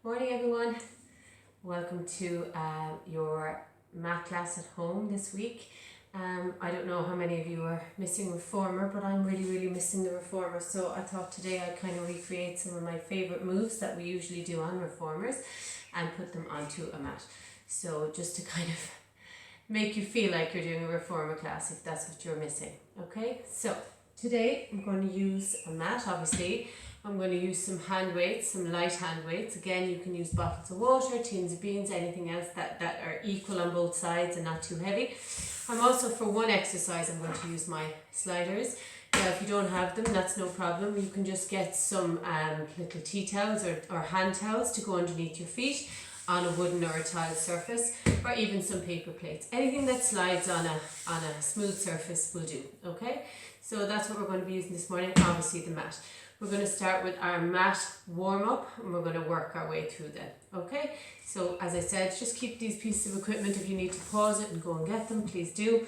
Morning everyone. Welcome to your math class at home this week. I don't know how many of you are missing reformer, but I'm really missing the reformer, so I thought today I'd kind of recreate some of my favourite moves that we usually do on reformers and put them onto a mat. So just to kind of make you feel like you're doing a reformer class if that's what you're missing. Okay, so today I'm going to use a mat, obviously. I'm going to use some hand weights, some light hand weights. Again, you can use bottles of water, tins of beans, anything else that are equal on both sides and not too heavy. I'm also, for one exercise, I'm going to use my sliders. Now, if you don't have them, that's no problem. You can just get some little tea towels or hand towels to go underneath your feet on a wooden or a tiled surface, or even some paper plates. Anything that slides on a smooth surface will do, okay? So that's what we're going to be using this morning, obviously the mat. We're going to start with our mat warm-up and we're going to work our way through them, okay? So as I said, just keep these pieces of equipment. If you need to pause it and go and get them, please do.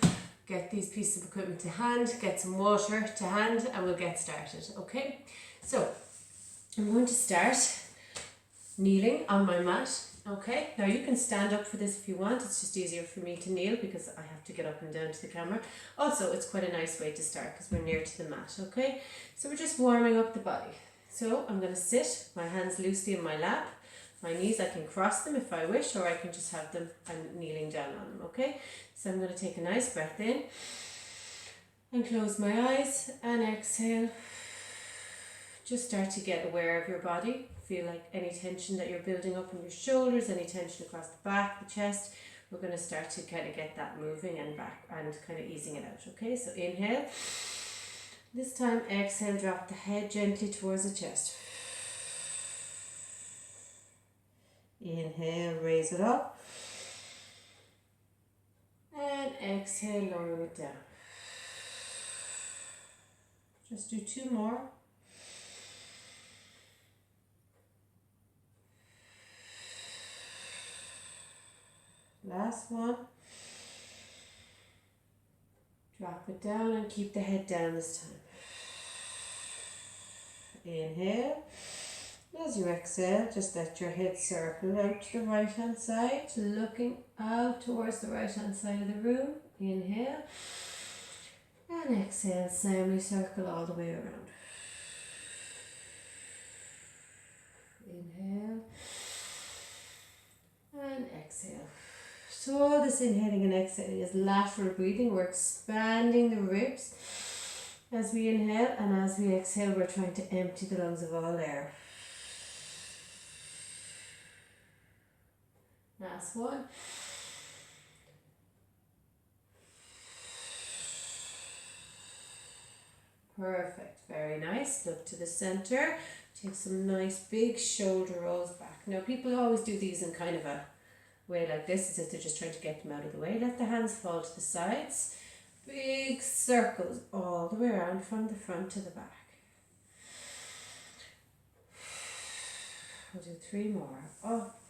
Get these pieces of equipment to hand, get some water to hand, and we'll get started, okay? So I'm going to start kneeling on my mat, okay? Now you can stand up for this if you want. It's just easier for me to kneel because I have to get up and down to the camera. Also, it's quite a nice way to start because we're near to the mat, okay? So we're just warming up the body. So I'm going to sit, my hands loosely in my lap. My knees, I can cross them if I wish, or I can just have them and kneeling down on them, okay? So I'm going to take a nice breath in and close my eyes and exhale. Just start to get aware of your body. Feel like any tension that you're building up in your shoulders, any tension across the back, the chest. We're going to start to kind of get that moving and back and kind of easing it out, okay? So inhale. This time exhale, drop the head gently towards the chest. Inhale, raise it up. And exhale, lower it down. Just do two more. Last one. Drop it down and keep the head down this time. Inhale. As you exhale, just let your head circle out to the right hand side, looking out towards the right hand side of the room. Inhale. And exhale, semi-circle all the way around. Inhale. And exhale. So all this inhaling and exhaling is lateral breathing. We're expanding the ribs as we inhale, and as we exhale, we're trying to empty the lungs of all air. Last one. Perfect, very nice. Look to the center. Take some nice big shoulder rolls back. Now people always do these in kind of a way like this, as if they're just trying to get them out of the way. Let the hands fall to the sides. Big circles all the way around from the front to the back. We'll do three more. Up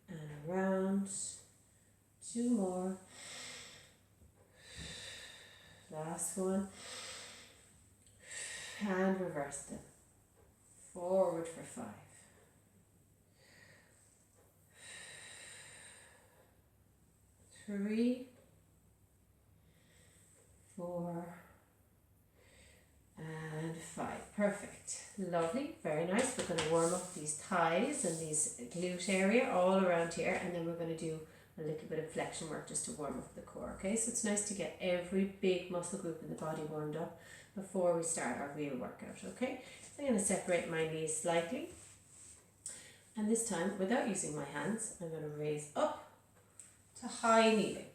and around. Two more. Last one. And reverse them. Forward for 5. 3, 4, and 5. Perfect. Lovely. Very nice. We're going to warm up these thighs and these glute area all around here, and then we're going to do a little bit of flexion work just to warm up the core. Okay, so it's nice to get every big muscle group in the body warmed up before we start our real workout. Okay, so I'm going to separate my knees slightly, and this time, without using my hands, I'm going to raise up to high kneeling.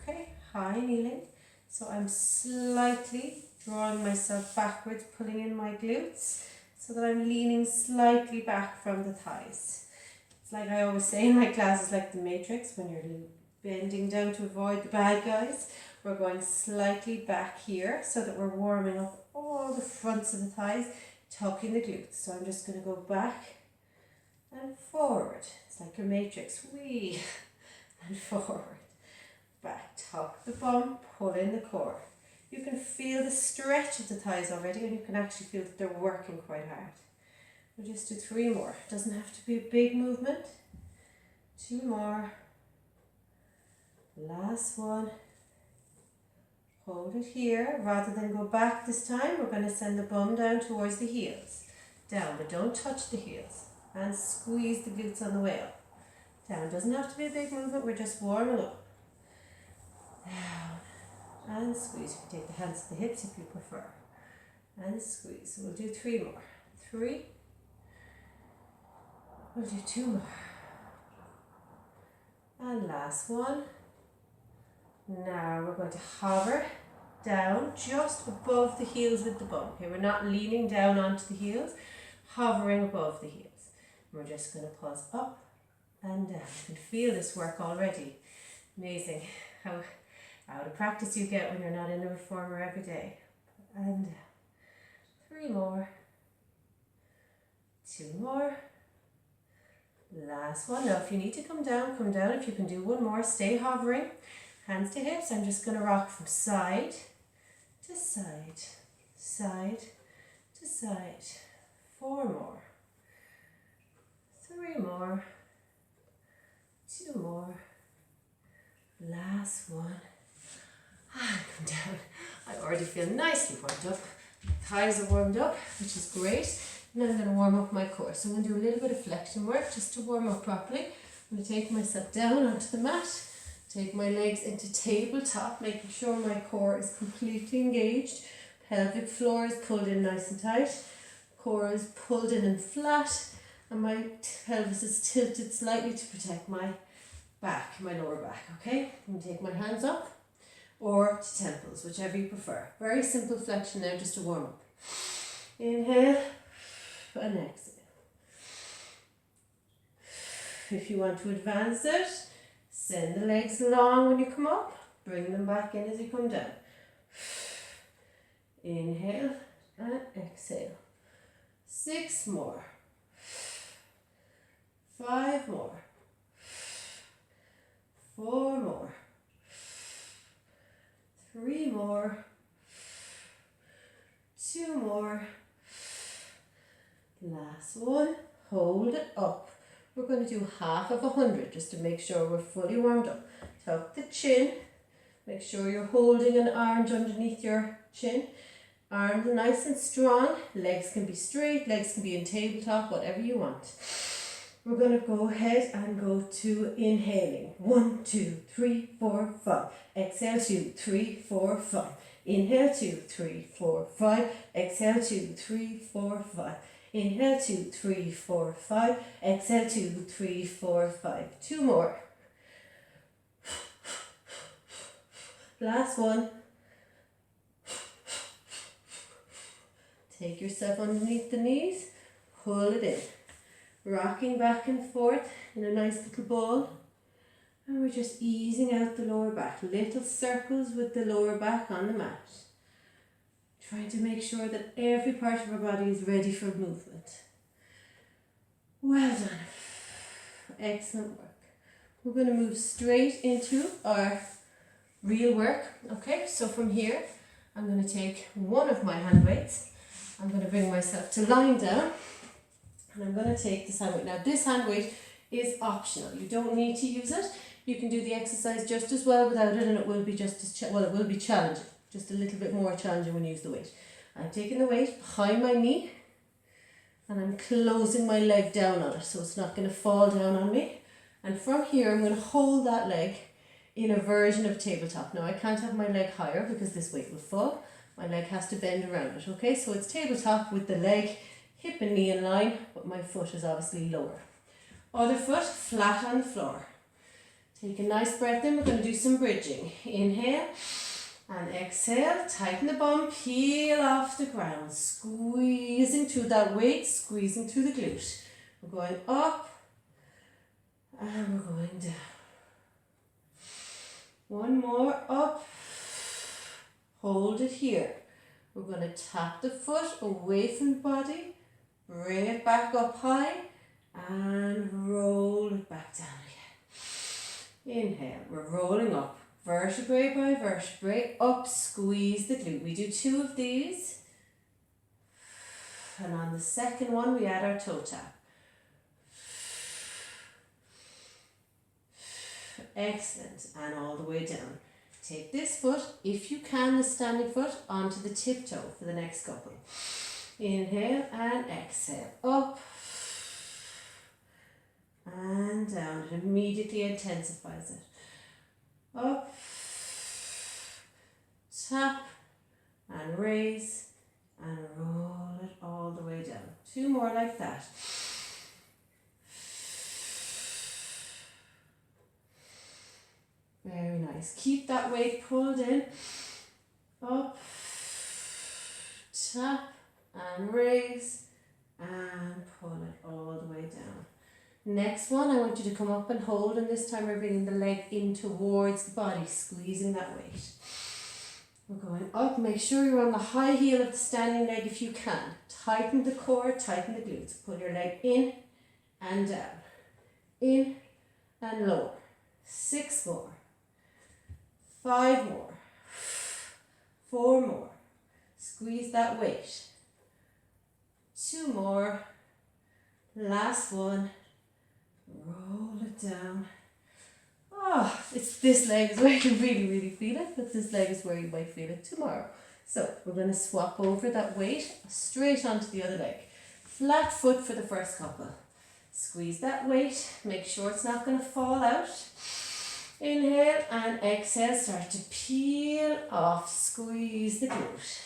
Okay, high kneeling. So I'm slightly drawing myself backwards, pulling in my glutes so that I'm leaning slightly back from the thighs. It's like I always say in my classes, like the Matrix, when you're bending down to avoid the bad guys. We're going slightly back here so that we're warming up all the fronts of the thighs, tucking the glutes. So I'm just going to go back and forward. It's like your Matrix. Wee. And forward, back, tuck the bum, pull in the core. You can feel the stretch of the thighs already, and you can actually feel that they're working quite hard. We'll just do 3 more. Doesn't have to be a big movement. 2 more. Last one. Hold it here. Rather than go back this time, we're going to send the bum down towards the heels. Down, but don't touch the heels. And squeeze the glutes on the way up. Down, doesn't have to be a big movement, we're just warming up. Down, and squeeze. You can take the hands to the hips if you prefer. And squeeze. So we'll do 3 more. 3. We'll do 2 more. And last one. Now we're going to hover down just above the heels with the bum. Okay, we're not leaning down onto the heels, hovering above the heels. We're just going to pause up and down. You can feel this work already. Amazing how out of practice you get when you're not in a reformer every day. And 3 more. 2 more. Last one. Now if you need to come down, come down. If you can do 1 more, stay hovering. Hands to hips. I'm just going to rock from side to side, side to side. 4 more. 3 more. 2 more. Last one. And come down. I already feel nicely warmed up. Thighs are warmed up, which is great. And I'm going to warm up my core. So I'm going to do a little bit of flexion work just to warm up properly. I'm going to take myself down onto the mat. Take my legs into tabletop, making sure my core is completely engaged. Pelvic floor is pulled in nice and tight. Core is pulled in and flat. And my pelvis is tilted slightly to protect my back, my lower back, okay? I'm going to take my hands up or to temples, whichever you prefer. Very simple flexion now, just to warm up. Inhale and exhale. If you want to advance it, send the legs long when you come up, bring them back in as you come down. Inhale and exhale. 6 more. 5 more. 4 more. 3 more. 2 more. Last one. Hold it up. We're going to do half of 100 just to make sure we're fully warmed up. Tuck the chin. Make sure you're holding an orange underneath your chin. Arms are nice and strong. Legs can be straight. Legs can be in tabletop, whatever you want. We're going to go ahead and go to inhaling. 1, 2, 3, 4, 5. Exhale 2, 3, 4, 5. Inhale 2, 3, 4, 5. Exhale 2, 3, 4, 5. Inhale 2, 3, 4, 5. Exhale 2, 3, 4, 5. 2 more. Last one. Take yourself underneath the knees. Pull it in. Rocking back and forth in a nice little ball. And we're just easing out the lower back. Little circles with the lower back on the mat. Trying to make sure that every part of our body is ready for movement. Well done. Excellent work. We're going to move straight into our real work. Okay, so from here, I'm going to take one of my hand weights. I'm going to bring myself to lying down. And I'm going to take this hand weight. Now this hand weight is optional. You don't need to use it. You can do the exercise just as well without it, and it will be just as, it will be challenging. Just a little bit more challenging when you use the weight. I'm taking the weight behind my knee and I'm closing my leg down on it so it's not going to fall down on me. And from here I'm going to hold that leg in a version of tabletop. Now I can't have my leg higher because this weight will fall. My leg has to bend around it, okay? So it's tabletop with the leg, hip and knee in line, but my foot is obviously lower. Other foot flat on the floor. Take a nice breath in. We're going to do some bridging. Inhale. And exhale, tighten the bum, peel off the ground, squeezing through that weight, squeezing through the glute. We're going up and we're going down. One more up, hold it here. We're going to tap the foot away from the body, bring it back up high and roll it back down again. Inhale, we're rolling up. Vertebrae by vertebrae, up, squeeze the glute. We do 2 of these. And on the second one, we add our toe tap. Excellent. And all the way down. Take this foot, if you can, the standing foot, onto the tiptoe for the next couple. Inhale and exhale. Up and down. It immediately intensifies it. Up, tap, and raise, and roll it all the way down. 2 more like that. Very nice. Keep that weight pulled in. Up, tap, and raise, and pull it all the way down. Next one, I want you to come up and hold, and this time we're bringing the leg in towards the body, squeezing that weight. We're going up. Make sure you're on the high heel of the standing leg if you can. Tighten the core, tighten the glutes. Pull your leg in and down. In and lower. 6 more. 5 more. 4 more. Squeeze that weight. 2 more. Last one. Roll it down. Oh, it's this leg is where you really feel it, but this leg is where you might feel it tomorrow. So we're going to swap over that weight straight onto the other leg. Flat foot for the first couple. Squeeze that weight. Make sure it's not going to fall out. Inhale and exhale. Start to peel off. Squeeze the glute.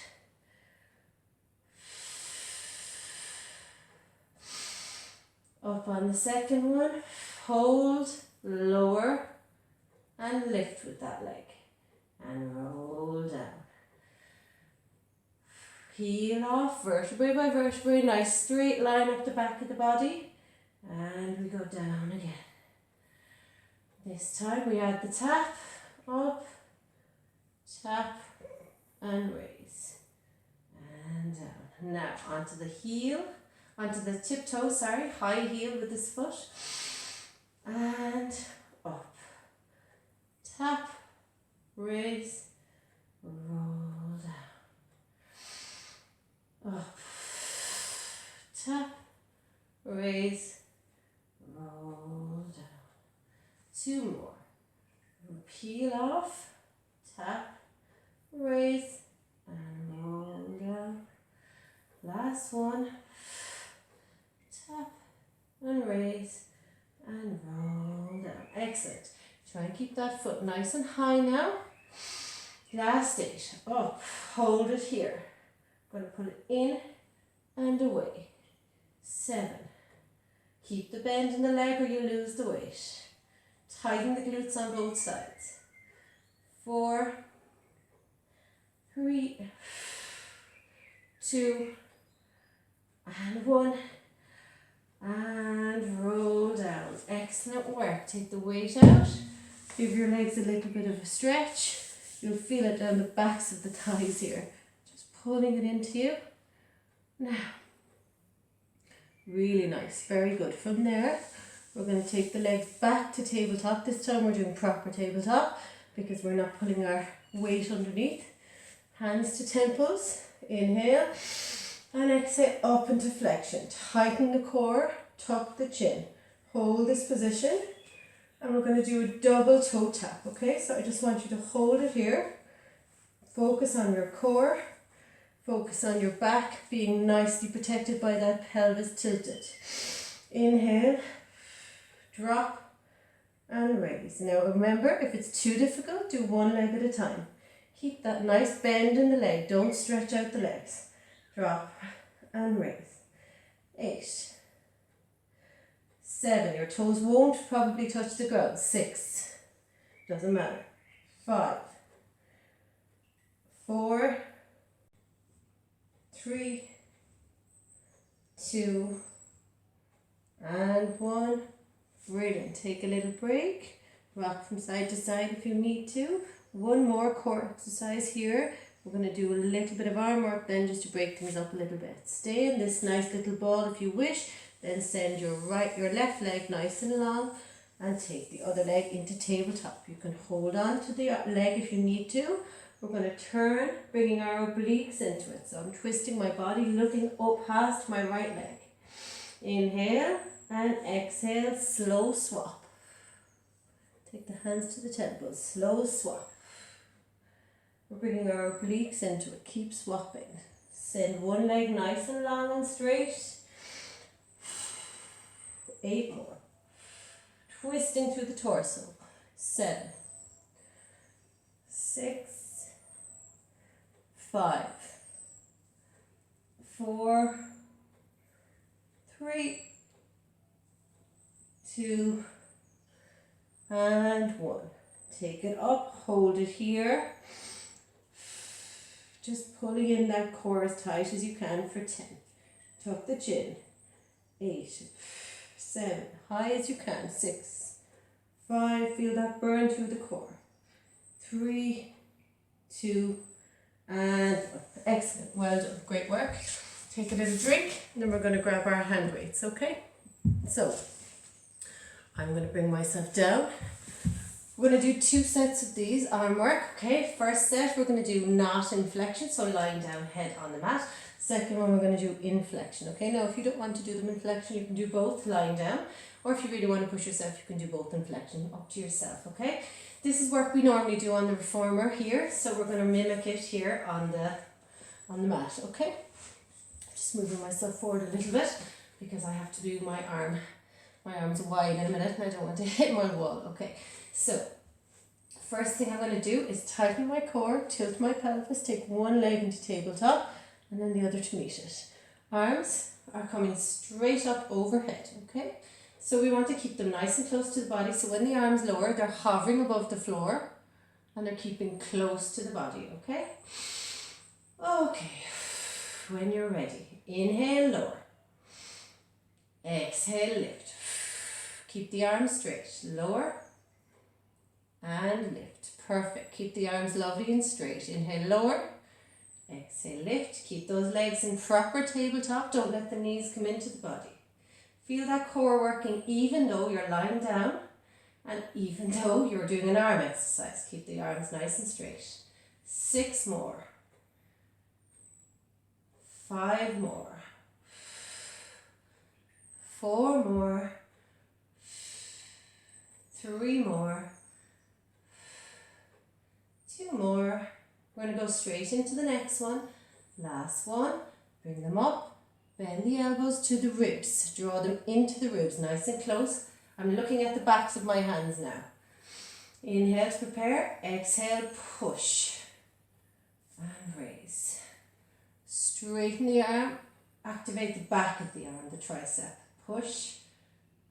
Up on the second one. Hold, lower, and lift with that leg. And roll down. Peel off, vertebrae by vertebrae. Nice straight line up the back of the body. And we go down again. This time we add the tap, up, tap, and raise. And down. Now onto the heel, onto the tiptoe, high heel with this foot. And up, tap, raise, roll down. Up, tap, raise, roll down. 2 more. Peel off, tap, raise, and roll down. Last one. Tap and raise and roll down. Excellent. Try and keep that foot nice and high now. Last 8. Up. Hold it here. I'm going to put it in and away. 7. Keep the bend in the leg or you lose the weight. Tighten the glutes on both sides. 4, 3, 2, and 1. And roll down. Excellent work. Take the weight out. Give your legs a little bit of a stretch. You'll feel it down the backs of the thighs here. Just pulling it into you. Now, really nice. Very good. From there, we're going to take the legs back to tabletop. This time we're doing proper tabletop because we're not pulling our weight underneath. Hands to temples. Inhale. And exhale up into flexion. Tighten the core, tuck the chin. Hold this position. And we're going to do a double toe tap, okay? So I just want you to hold it here. Focus on your core. Focus on your back being nicely protected by that pelvis tilted. Inhale. Drop. And raise. Now remember, if it's too difficult, do one leg at a time. Keep that nice bend in the leg. Don't stretch out the legs. Drop and raise. 8. 7. Your toes won't probably touch the ground. 6. Doesn't matter. 5. 4. 3. 2. And 1. Brilliant. Take a little break. Rock from side to side if you need to. One more core exercise here. We're going to do a little bit of arm work then just to break things up a little bit. Stay in this nice little ball if you wish. Then send your left leg nice and long and take the other leg into tabletop. You can hold on to the leg if you need to, We're going to turn, bringing our obliques into it. So I'm twisting my body, looking up past my right leg. Inhale and exhale, slow swap. Take the hands to the temples, slow swap. We're bringing our obliques into it, keep swapping. Send one leg nice and long and straight. 8 more. Twisting through the torso. 7, 6, 5, 4, 3, 2, and 1. Take it up, hold it here. Just pulling in that core as tight as you can for 10. Tuck the chin. 8, 7, high as you can. 6, 5, feel that burn through the core. 3, 2, and 1. Excellent, well done, great work. Take a little drink, and then we're going to grab our hand weights, okay? So, I'm going to bring myself down. We're going to do 2 sets of these arm work, okay? First set, we're going to do knot in flexion, so lying down, head on the mat. Second one, we're going to do in flexion, okay? Now, if you don't want to do them in flexion, you can do both lying down, or if you really want to push yourself, you can do both in flexion, up to yourself, okay? This is work we normally do on the reformer here, so we're going to mimic it here on the mat, okay? Just moving myself forward a little bit because I have to do my arms wide in a minute and I don't want to hit my wall, okay? So, first thing I'm going to do is tighten my core, tilt my pelvis, take one leg into tabletop and then the other to meet it. Arms are coming straight up overhead, okay? So we want to keep them nice and close to the body, so when the arms lower, they're hovering above the floor and they're keeping close to the body, okay? Okay, when you're ready, inhale, lower. Exhale, lift. Keep the arms straight, lower and lift. Perfect. Keep the arms lovely and straight. Inhale, lower. Exhale, lift. Keep those legs in proper tabletop. Don't let the knees come into the body. Feel that core working even though you're lying down and even though you're doing an arm exercise. Keep the arms nice and straight. 6 more. 5 more. 4 more. 3 more. 2 more. We're going to go straight into the next one. Last one. Bring them up. Bend the elbows to the ribs. Draw them into the ribs, nice and close. I'm looking at the backs of my hands now. Inhale to prepare. Exhale, push. And raise. Straighten the arm. Activate the back of the arm, the tricep. Push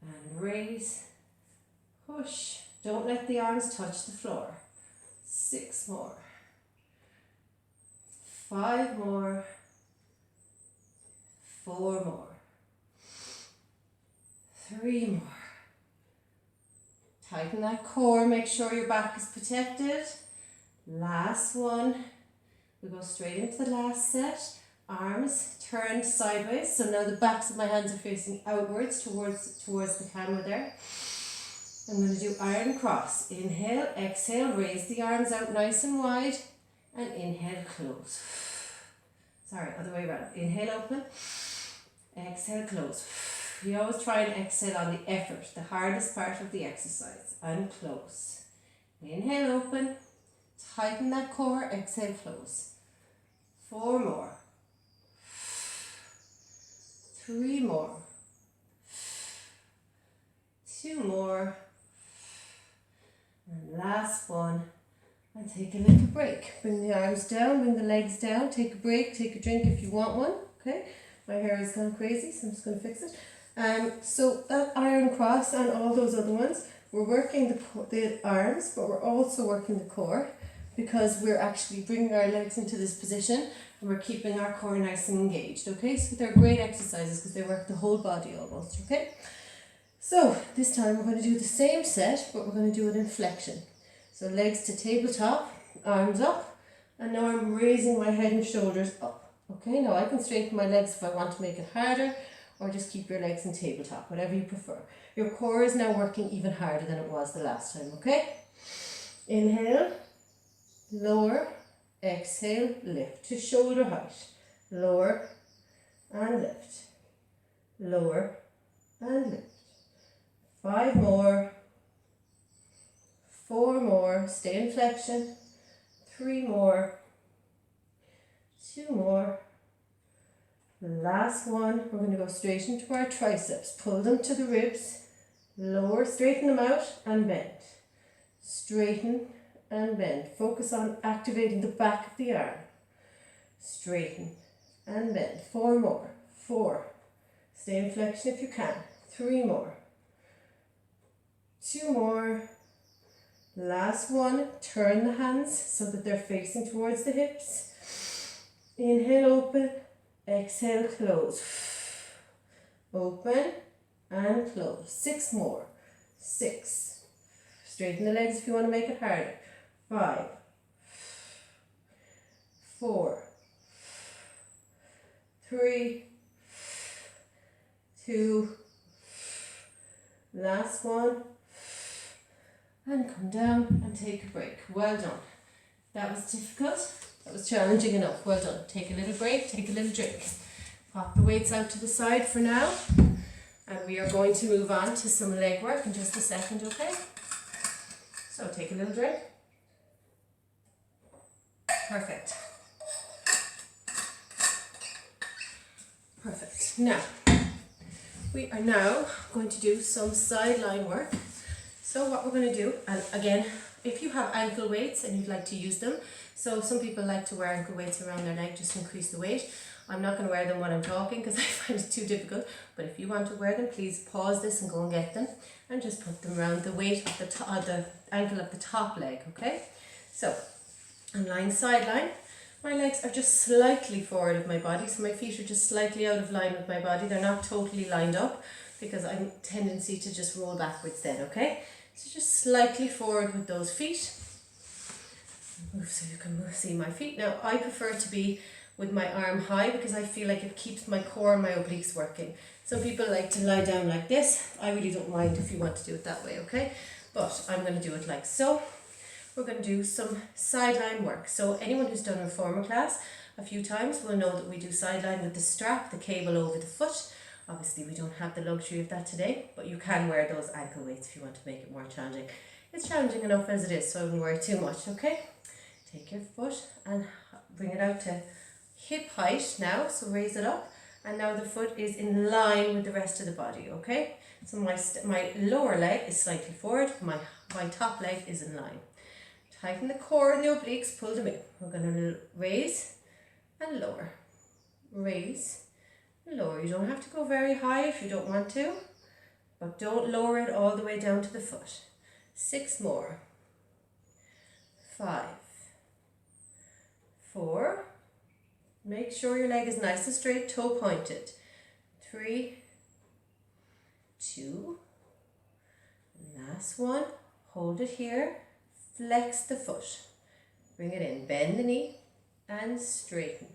and raise. Push. Don't let the arms touch the floor. 6 more. 5 more. 4 more. 3 more. Tighten that core, make sure your back is protected. Last one. We go straight into the last set. Arms turned sideways, so now the backs of my hands are facing outwards towards the camera there. I'm going to do iron cross. Inhale, exhale, raise the arms out nice and wide, and inhale, close. Sorry, other way around. Inhale, open. Exhale, close. We always try and exhale on the effort, the hardest part of the exercise, and close. Inhale, open. Tighten that core. Exhale, close. 4 more. 3 more. 2 more. And last one. And take a little break. Bring the arms down, bring the legs down. Take a break, take a drink if you want one. Okay. My hair has gone crazy, so I'm just going to fix it. So that iron cross and all those other ones, we're working the arms, but we're also working the core because we're actually bringing our legs into this position and we're keeping our core nice and engaged, okay? So they're great exercises because they work the whole body almost, okay? So this time we're going to do the same set, but we're going to do it in flexion. So legs to tabletop, arms up, and now I'm raising my head and shoulders up. Okay, now I can straighten my legs if I want to make it harder, or just keep your legs in tabletop, whatever you prefer. Your core is now working even harder than it was the last time, okay? Inhale, lower, exhale, lift to shoulder height, lower and lift, lower and lift. 5 more, 4 more, stay in flexion, 3 more, 2 more, last one. We're going to go straight into our triceps, pull them to the ribs, lower, straighten them out and bend, straighten and bend. Focus on activating the back of the arm, straighten and bend. 4 more, 4, stay in flexion if you can, 3 more, 2 more, last one. Turn the hands so that they're facing towards the hips. Inhale, open, exhale, close. Open and close. 6 more, 6. Straighten the legs if you want to make it harder. 5, 4, 3, 2, last one, and come down and take a break. Well done. That was difficult. That was challenging enough. Well done. Take a little break, take a little drink. Pop the weights out to the side for now, and we are going to move on to some leg work in just a second, okay? So take a little drink. Perfect. Perfect. Now, we are now going to do some sideline work. So what we're going to do, and again, if you have ankle weights and you'd like to use them, so some people like to wear ankle weights around their neck just to increase the weight. I'm not going to wear them when I'm talking because I find it too difficult, but if you want to wear them, please pause this and go and get them and just put them around the weight of the ankle of the top leg, okay? So I'm lying sideline. My legs are just slightly forward of my body, so my feet are just slightly out of line with my body. They're not totally lined up because I have a tendency to just roll backwards then, okay? So just slightly forward with those feet. Move so you can see my feet. Now I prefer to be with my arm high because I feel like it keeps my core and my obliques working. Some people like to lie down like this. I really don't mind if you want to do it that way, okay? But I'm going to do it like so. We're going to do some sideline work. So anyone who's done a reformer class a few times will know that we do sideline with the strap, the cable over the foot. Obviously we don't have the luxury of that today, but you can wear those ankle weights if you want to make it more challenging. It's challenging enough as it is, so I wouldn't worry too much, okay? Take your foot and bring it out to hip height now, so raise it up, and now the foot is in line with the rest of the body, okay? So my lower leg is slightly forward, my top leg is in line. Tighten the core and the obliques, pull them in. We're going to raise and lower, raise and lower. You don't have to go very high if you don't want to, but don't lower it all the way down to the foot. 6 more, 5, 4, make sure your leg is nice and straight, toe pointed. 3, 2, last one, hold it here, flex the foot, bring it in, bend the knee and straighten,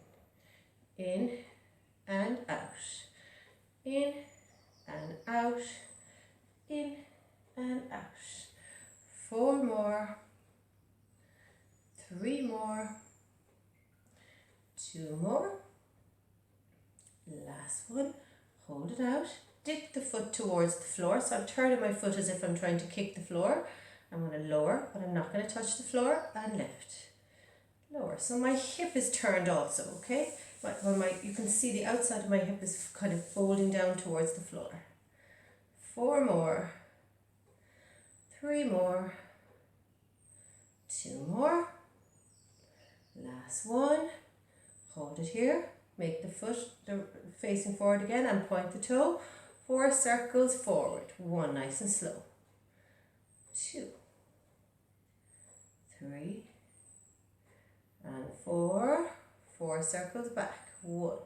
in and out, in and out, in and out. 4 more, 3 more, 2 more, last one, hold it out, dip the foot towards the floor. So I'm turning my foot as if I'm trying to kick the floor. I'm going to lower, but I'm not going to touch the floor, and lift, lower. So my hip is turned also, okay? You can see the outside of my hip is kind of folding down towards the floor. 4 more, 3 more, 2 more, last one, hold it here, make the foot facing forward again and point the toe, 4 circles forward, 1 nice and slow, 2, 3, and 4, 4 circles back, 1,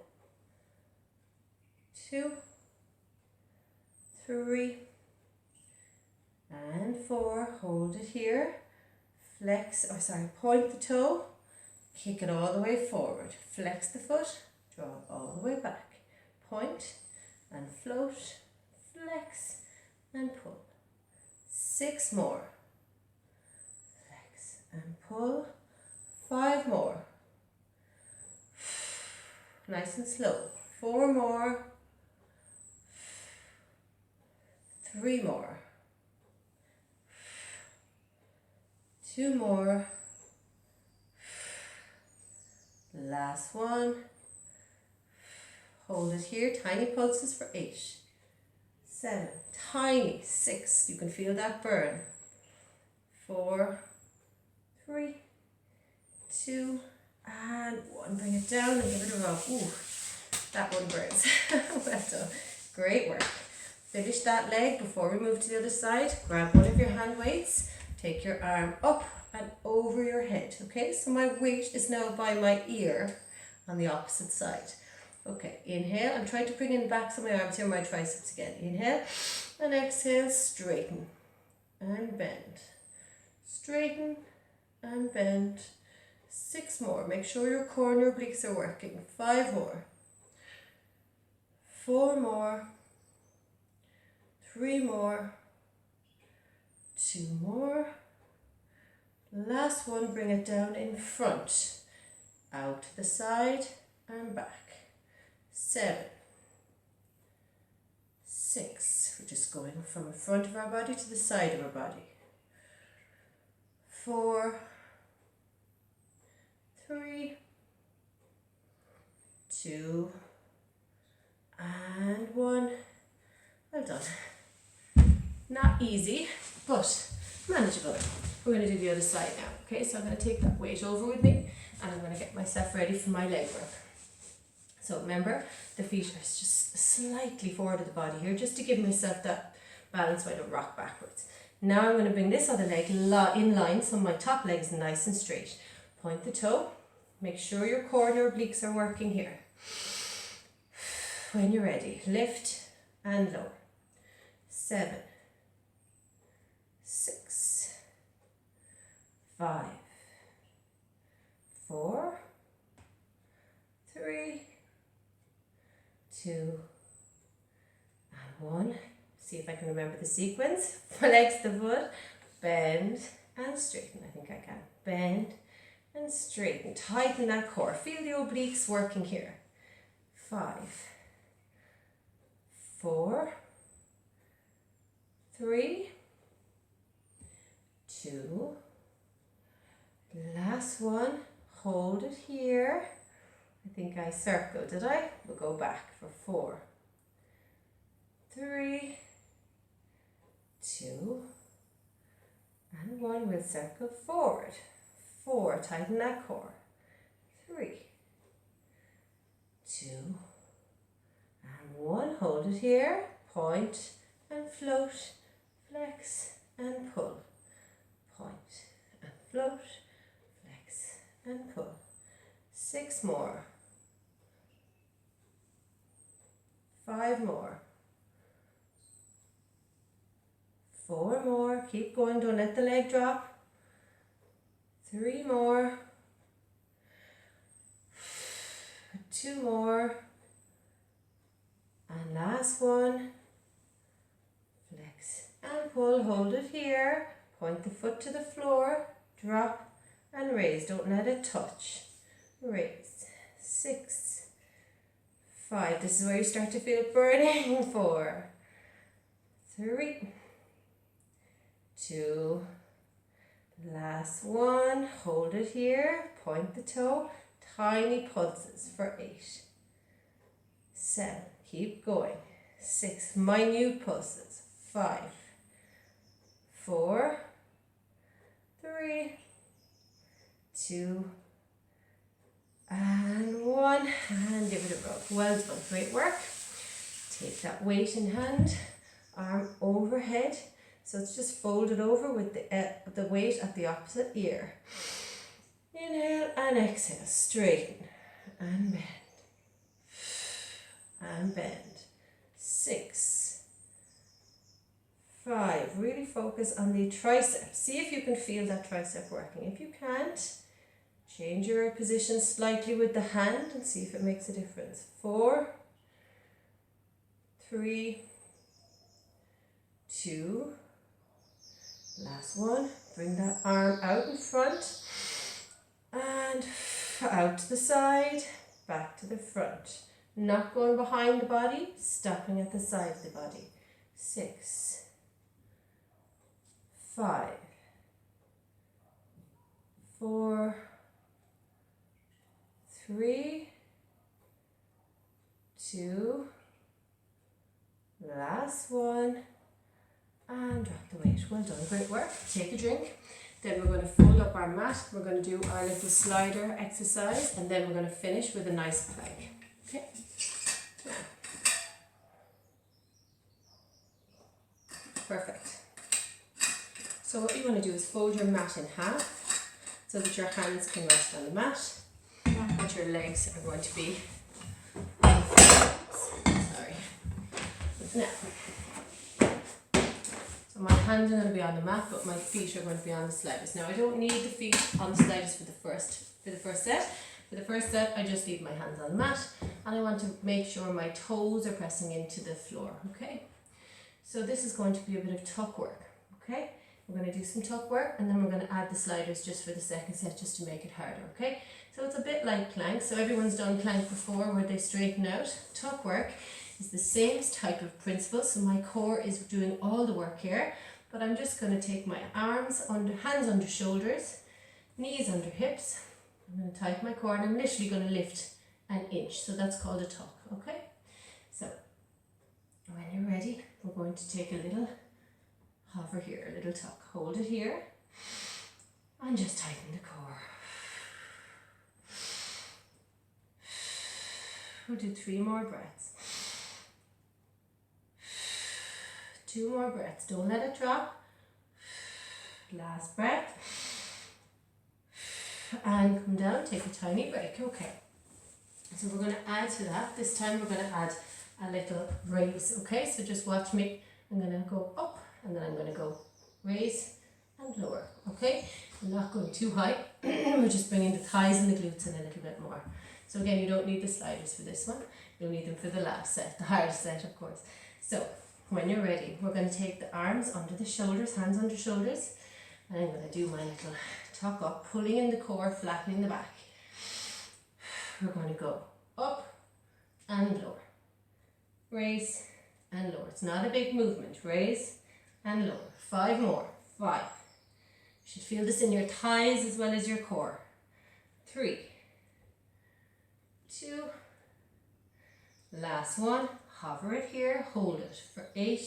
2, 3, and 4, hold it here, point the toe, kick it all the way forward, flex the foot, draw it all the way back, point and float, flex and pull. 6 more, flex and pull, 5 more, nice and slow. 4 more. 3 more. 2 more. Last one. Hold it here. Tiny pulses for 8, 7, tiny 6. You can feel that burn. 4, 3, 2, and 1. Bring it down and give it a rub. Ooh, that one burns. Well done. Great work. Finish that leg before we move to the other side. Grab one of your hand weights. Take your arm up and over your head. Okay, so my weight is now by my ear on the opposite side. Okay, inhale. I'm trying to bring in the backs of my arms here, my triceps again. Inhale and exhale. Straighten and bend. Straighten and bend. 6 more. Make sure your core and your obliques are working. 5 more. 4 more. 3 more. 2 more. Last one, bring it down in front. Out to the side and back. 7, 6. We're just going from the front of our body to the side of our body. 4, 3, 2, and 1. Well done. Not easy, but manageable. We're going to do the other side now. Okay, so I'm going to take that weight over with me and I'm going to get myself ready for my leg work. So remember, the feet are just slightly forward of the body here, just to give myself that balance so I don't rock backwards. Now I'm going to bring this other leg in line so my top leg is nice and straight. Point the toe. Make sure your core and your obliques are working here. When you're ready, lift and lower. 7, 6, 5, 4, 3, 2, and 1. See if I can remember the sequence. Flex the foot, bend and straighten. I think I can. Bend and straighten. Tighten that core. Feel the obliques working here. 5, 4, 3, 2, last one. Hold it here. I think I circled, did I? We'll go back for 4, 3, 2, and 1. We'll circle forward. 4, tighten that core. 3, 2, and 1. Hold it here. Point and float. Flex and pull. Point and float. Flex and pull. 6 more. 5 more. 4 more. Keep going. Don't let the leg drop. 3 more. 2 more. And last one. Flex and pull. Hold it here. Point the foot to the floor. Drop and raise. Don't let it touch. Raise. 6, 5. This is where you start to feel it burning. 4, 3, 2. Last one. Hold it here. Point the toe. Tiny pulses for 8, 7. Keep going. 6. Minute pulses. 5, 4, 3, 2, and 1. And give it a rub. Well done. Great work. Take that weight in hand. Arm overhead. So it's just folded over with the weight at the opposite ear. Inhale and exhale. Straighten and bend. And bend. 6, 5. Really focus on the tricep. See if you can feel that tricep working. If you can't, change your position slightly with the hand and see if it makes a difference. 4, 3, 2. Last one. Bring that arm out in front and out to the side. back to the front. Not going behind the body, stopping at the side of the body. 6, 5, 4, 3, 2, last one, and drop the weight. Well done, great work. Take a drink. Then we're going to fold up our mat. We're going to do our little slider exercise, and then we're going to finish with a nice plank. Okay. Perfect. So what you want to do is fold your mat in half so that your hands can rest on the mat, but your legs are going to be on the floor. Sorry. Now, so my hands are going to be on the mat, but my feet are going to be on the sliders. Now I don't need the feet on the sliders for the first set. For the first set, I just leave my hands on the mat, and I want to make sure my toes are pressing into the floor. Okay. So this is going to be a bit of tuck work, okay? We're going to do some tuck work, and then we're going to add the sliders just for the second set, just to make it harder, okay? So it's a bit like plank. So everyone's done plank before where they straighten out. Tuck work is the same type of principle. So my core is doing all the work here, but I'm just going to take my arms under, hands under shoulders, knees under hips. I'm going to tighten my core, and I'm literally going to lift an inch. So that's called a tuck, okay? So when you're ready, we're going to take a little hover here, a little tuck. Hold it here and just tighten the core. We'll do 3 more breaths. 2 more breaths. Don't let it drop. Last breath. And come down, take a tiny break. Okay. So we're going to add to that. This time we're going to add a little raise, okay? So just watch me. I'm going to go up, and then I'm going to go raise and lower, okay? I'm not going too high. We're just bringing the thighs and the glutes in a little bit more. So again, you don't need the sliders for this one. You'll need them for the last set, the hardest set, of course. So when you're ready, we're going to take the arms under the shoulders, hands under shoulders, and I'm going to do my little tuck up, pulling in the core, flattening the back. We're going to go up and lower. Raise and lower. It's not a big movement. Raise and lower. 5 more. 5. You should feel this in your thighs as well as your core. 3, 2, last one. Hover it here. Hold it for 8,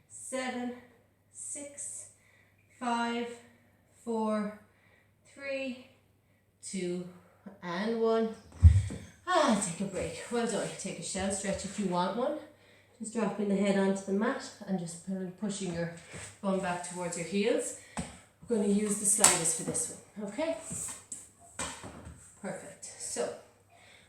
7, 6, 5, 4, 3, 2, and 1. Take a break. Well done. Take a shell stretch if you want one. Just dropping the head onto the mat and just pushing your bum back towards your heels. We're going to use the sliders for this one. Okay? Perfect. So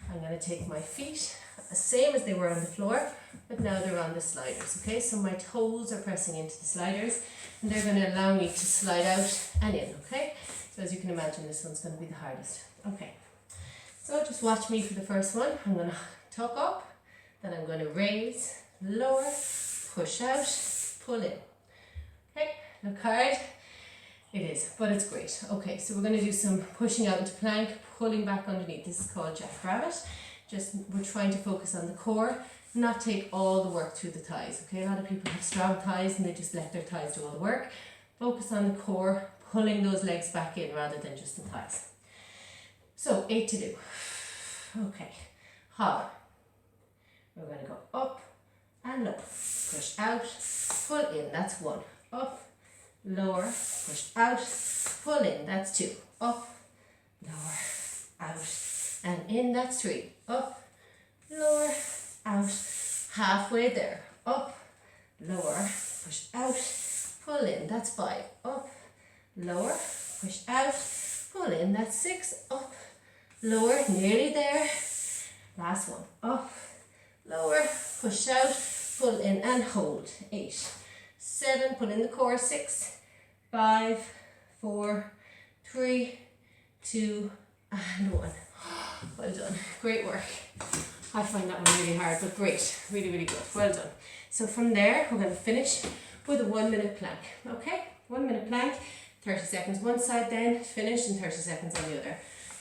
I'm going to take my feet, the same as they were on the floor, but now they're on the sliders. Okay? So my toes are pressing into the sliders, and they're going to allow me to slide out and in. Okay? So as you can imagine, this one's going to be the hardest. Okay. So just watch me for the first one. I'm going to tuck up, then I'm going to raise, lower, push out, pull in. Okay, look hard. It is, but it's great. Okay, so we're going to do some pushing out into plank, pulling back underneath. This is called jackrabbit. Just we're trying to focus on the core, not take all the work through the thighs. Okay, a lot of people have strong thighs and they just let their thighs do all the work. Focus on the core, pulling those legs back in rather than just the thighs. So 8 to do. Okay, hover. We're going to go up and lower. Push out, pull in. That's 1. Up, lower, push out, pull in. That's 2. Up, lower, out, and in. That's 3. Up, lower, out. Halfway there. Up, lower, push out, pull in. That's 5. Up, lower, push out, pull in. That's 6. Up, lower, nearly there. Last one. Up, lower, push out, pull in and hold. 8, 7, pull in the core. 6, 5, 4, 3, 2, and 1. Well done. Great work. I find that one really hard, but great. Really, really good. Well done. So from there, we're going to finish with a 1-minute plank. Okay? 1-minute plank, 30 seconds one side then, finish, and 30 seconds on the other.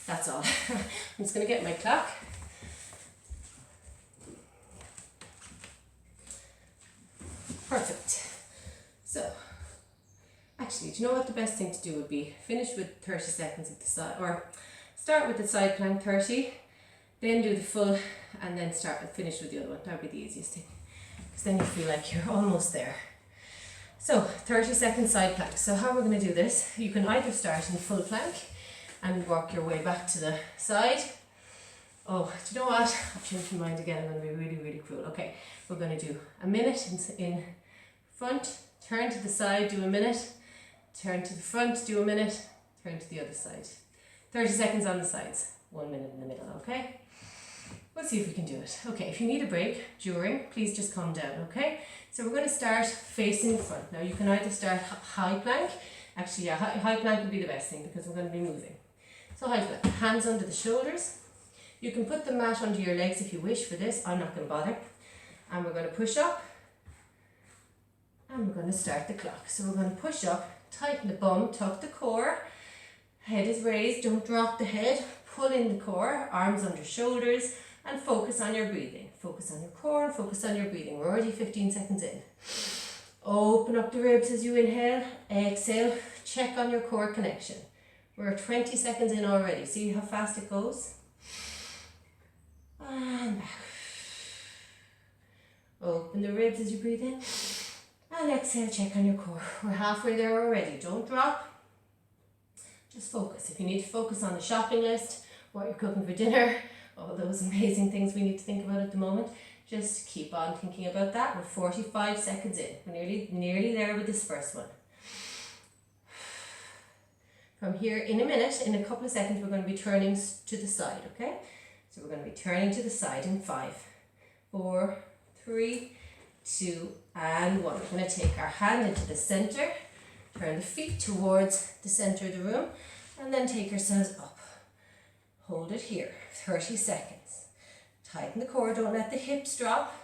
That's all. I'm just going to get my clock. Perfect. So, actually, do you know what the best thing to do would be? Finish with 30 seconds at the side, or start with the side plank 30, then do the full, and then finish with the other one. That would be the easiest thing, because then you feel like you're almost there. So 30-second side plank. So how we're going to do this, you can either start in full plank and work your way back to the side. Oh, do you know what? I've changed my mind again. I'm going to be really, really cruel. Okay, we're going to do a minute in front, turn to the side, do a minute, turn to the front, do a minute, turn to the other side. 30 seconds on the sides, 1 minute in the middle, okay? We'll see if we can do it. Okay, if you need a break during, please just calm down, okay? So we're going to start facing the front. Now you can either start high plank. Actually, yeah, high plank would be the best thing because we're going to be moving. So high plank, hands under the shoulders. You can put the mat under your legs if you wish for this. I'm not going to bother. And we're going to push up. And we're going to start the clock. So we're going to push up, tighten the bum, tuck the core. Head is raised, don't drop the head. Pull in the core, arms under shoulders. And focus on your breathing. Focus on your core and focus on your breathing. We're already 15 seconds in. Open up the ribs as you inhale. Exhale. Check on your core connection. We're 20 seconds in already. See how fast it goes? And back. Open the ribs as you breathe in. And exhale, check on your core. We're halfway there already. Don't drop. Just focus. If you need to focus on the shopping list, what you're cooking for dinner, all those amazing things we need to think about at the moment, just keep on thinking about that. We're 45 seconds in. We're nearly there with this first one. From here, in a minute, in a couple of seconds, we're going to be turning to the side, okay? So we're going to be turning to the side in 5, 4, 3, 2, and 1. We're going to take our hand into the center, turn the feet towards the center of the room, and then take ourselves up. Hold it here, 30 seconds. Tighten the core, don't let the hips drop.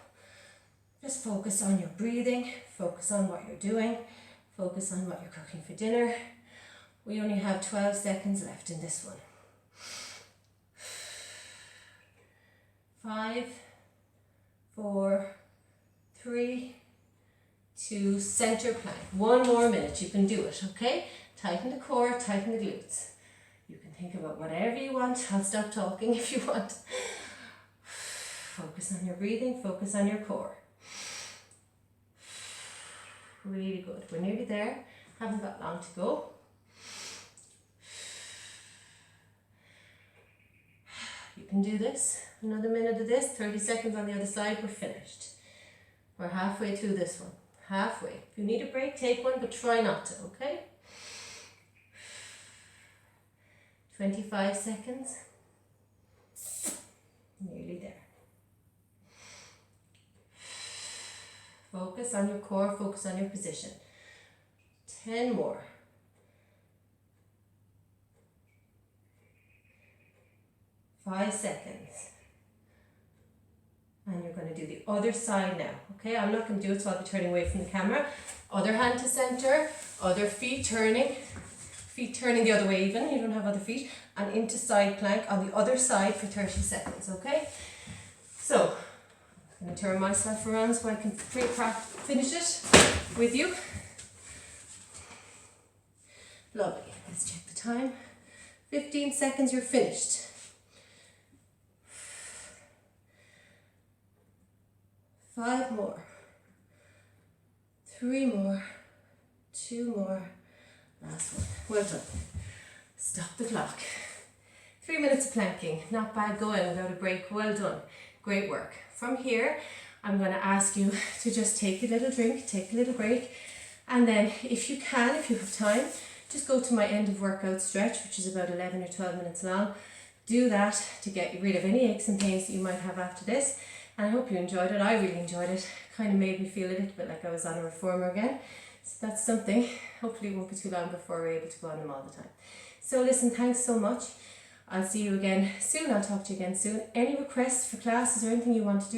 Just focus on your breathing, focus on what you're doing, focus on what you're cooking for dinner. We only have 12 seconds left in this one. 5, 4, 3, 2, center plank. 1 more minute, you can do it, okay? Tighten the core, tighten the glutes. You can think about whatever you want. I'll stop talking if you want. Focus on your breathing, focus on your core. Really good. We're nearly there. Haven't got long to go. You can do this. Another minute of this. 30 seconds on the other side. We're finished. We're halfway through this one. Halfway. If you need a break, take one, but try not to, okay? 25 seconds. Nearly there. Focus on your core, focus on your position. 10 more. 5 seconds. And you're going to do the other side now. Okay, I'm not going to do it, so I'll be turning away from the camera. Other hand to center, other feet turning. Feet turning the other way even, you don't have other feet. And into side plank on the other side for 30 seconds, okay? So, I'm going to turn myself around so I can finish it with you. Lovely. Let's check the time. 15 seconds, you're finished. 5 more. 3 more. 2 more. Last one. Well done. Stop the clock. 3 minutes of planking. Not bad going without a break. Well done. Great work. From here, I'm going to ask you to just take a little drink, take a little break, and then if you can, if you have time, just go to my end of workout stretch, which is about 11 or 12 minutes long. Do that to get rid of any aches and pains that you might have after this. And I hope you enjoyed it. I really enjoyed it. Kind of made me feel a little bit like I was on a reformer again. So that's something. Hopefully it won't be too long before we're able to go on them all the time. So listen, thanks so much. I'll see you again soon. I'll talk to you again soon. Any requests for classes or anything you want to do?